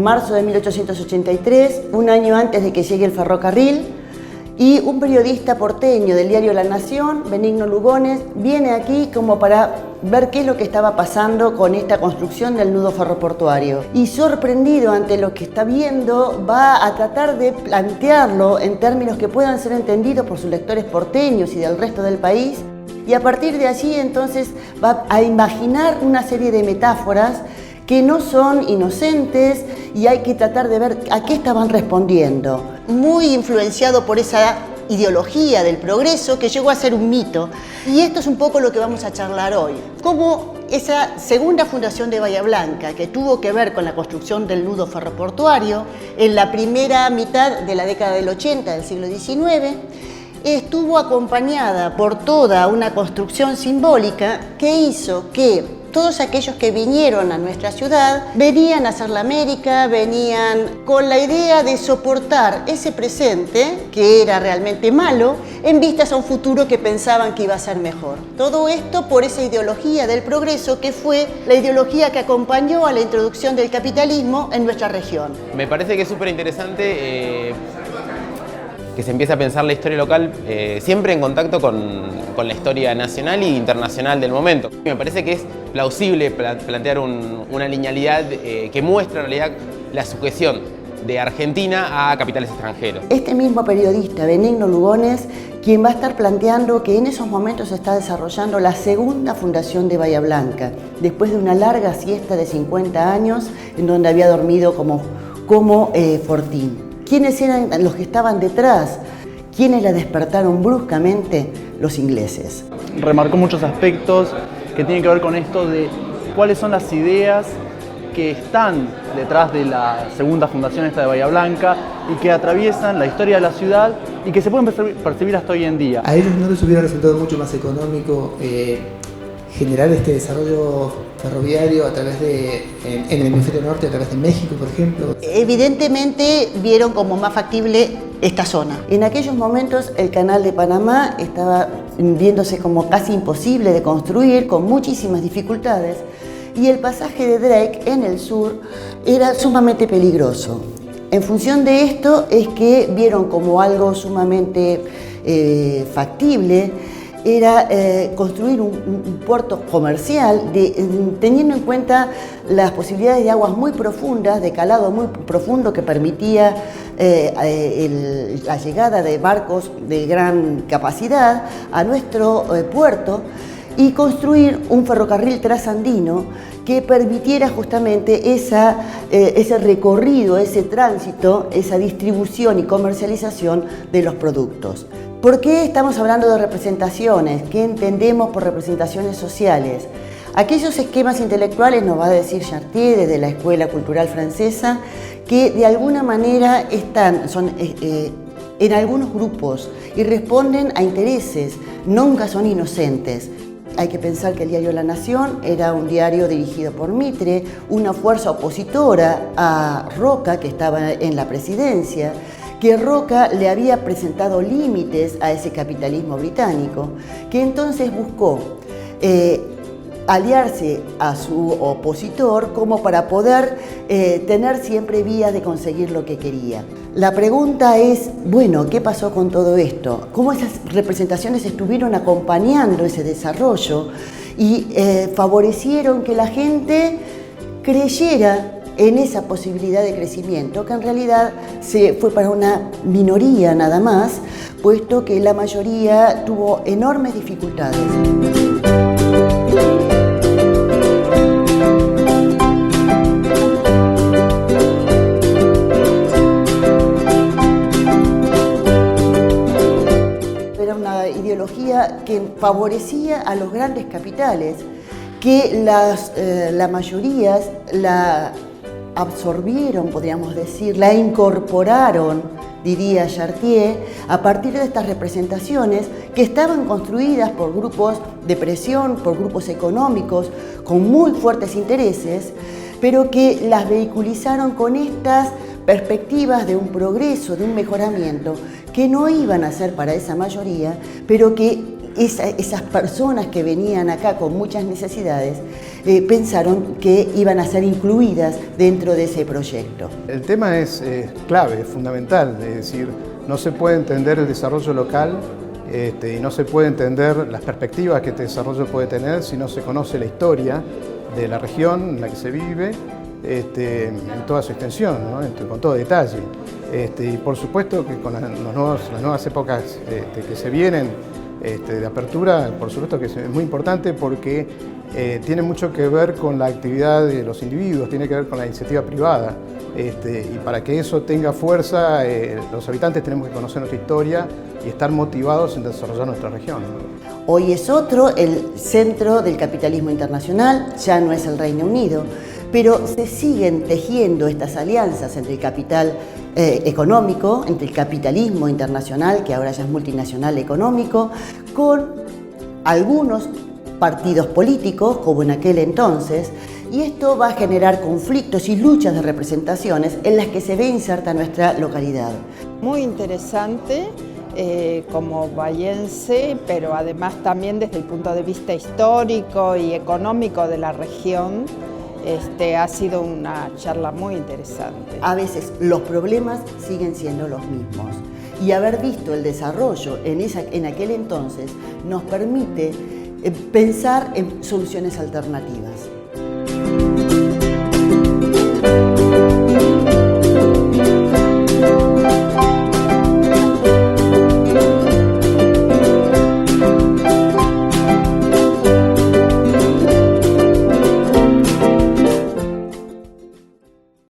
marzo de 1883, un año antes de que llegue el ferrocarril, y un periodista porteño del diario La Nación, Benigno Lugones, viene aquí como para ver qué es lo que estaba pasando con esta construcción del nudo ferroportuario. Y sorprendido ante lo que está viendo, va a tratar de plantearlo en términos que puedan ser entendidos por sus lectores porteños y del resto del país. Y a partir de allí entonces va a imaginar una serie de metáforas que no son inocentes y hay que tratar de ver a qué estaban respondiendo. Muy influenciado por esa ideología del progreso que llegó a ser un mito. Y esto es un poco lo que vamos a charlar hoy. Cómo esa segunda fundación de Bahía Blanca, que tuvo que ver con la construcción del nudo ferroportuario en la primera mitad de la década del 80 del siglo XIX, estuvo acompañada por toda una construcción simbólica que hizo que todos aquellos que vinieron a nuestra ciudad venían a hacer la América, venían con la idea de soportar ese presente, que era realmente malo, en vistas a un futuro que pensaban que iba a ser mejor. Todo esto por esa ideología del progreso que fue la ideología que acompañó a la introducción del capitalismo en nuestra región. Me parece que es súper interesante que se empiece a pensar la historia local siempre en contacto con la historia nacional e internacional del momento. Me parece que es plausible plantear una linealidad que muestra en realidad la sujeción de Argentina a capitales extranjeros. Este mismo periodista, Benigno Lugones, quien va a estar planteando que en esos momentos se está desarrollando la segunda fundación de Bahía Blanca, después de una larga siesta de 50 años en donde había dormido como fortín. ¿Quiénes eran los que estaban detrás? ¿Quiénes la despertaron bruscamente? Los ingleses. Remarcó muchos aspectos que tienen que ver con esto de cuáles son las ideas que están detrás de la segunda fundación esta de Bahía Blanca y que atraviesan la historia de la ciudad y que se pueden percibir hasta hoy en día. A ellos no les hubiera resultado mucho más económico generar este desarrollo ferroviario a través en el hemisferio norte, a través de México, por ejemplo. Evidentemente vieron como más factible esta zona. En aquellos momentos el canal de Panamá estaba viéndose como casi imposible de construir, con muchísimas dificultades, y el pasaje de Drake en el sur era sumamente peligroso. En función de esto es que vieron como algo sumamente factible era construir un puerto comercial teniendo en cuenta las posibilidades de aguas muy profundas, de calado muy profundo que permitía la llegada de barcos de gran capacidad a nuestro puerto y construir un ferrocarril trasandino que permitiera justamente ese recorrido, ese tránsito, esa distribución y comercialización de los productos. ¿Por qué estamos hablando de representaciones? ¿Qué entendemos por representaciones sociales? Aquellos esquemas intelectuales, nos va a decir Chartier desde la Escuela Cultural Francesa, que de alguna manera son en algunos grupos y responden a intereses, nunca son inocentes. Hay que pensar que el diario La Nación era un diario dirigido por Mitre, una fuerza opositora a Roca, que estaba en la presidencia, que Roca le había presentado límites a ese capitalismo británico, que entonces buscó aliarse a su opositor como para poder tener siempre vías de conseguir lo que quería. La pregunta es, bueno, ¿qué pasó con todo esto? ¿Cómo esas representaciones estuvieron acompañando ese desarrollo y favorecieron que la gente creyera en esa posibilidad de crecimiento, que en realidad fue para una minoría nada más, puesto que la mayoría tuvo enormes dificultades? Era una ideología que favorecía a los grandes capitales, que la mayoría la absorbieron, podríamos decir, la incorporaron, diría Chartier, a partir de estas representaciones que estaban construidas por grupos de presión, por grupos económicos con muy fuertes intereses, pero que las vehiculizaron con estas perspectivas de un progreso, de un mejoramiento, que no iban a ser para esa mayoría, pero que esas personas que venían acá con muchas necesidades pensaron que iban a ser incluidas dentro de ese proyecto. El tema es clave, es fundamental, es decir, no se puede entender el desarrollo local y no se puede entender las perspectivas que este desarrollo puede tener si no se conoce la historia de la región en la que se vive en toda su extensión, ¿no? Con todo detalle. Y por supuesto que con las nuevas épocas que se vienen de apertura, por supuesto que es muy importante porque tiene mucho que ver con la actividad de los individuos, tiene que ver con la iniciativa privada. Y para que eso tenga fuerza, los habitantes tenemos que conocer nuestra historia y estar motivados en desarrollar nuestra región. Hoy es otro el centro del capitalismo internacional, ya no es el Reino Unido, pero se siguen tejiendo estas alianzas entre el capital económico, entre el capitalismo internacional, que ahora ya es multinacional económico, con algunos partidos políticos, como en aquel entonces, y esto va a generar conflictos y luchas de representaciones en las que se ve inserta nuestra localidad. Muy interesante como bahiense, pero además también desde el punto de vista histórico y económico de la región. Ha sido una charla muy interesante. A veces los problemas siguen siendo los mismos y haber visto el desarrollo en aquel entonces nos permite pensar en soluciones alternativas.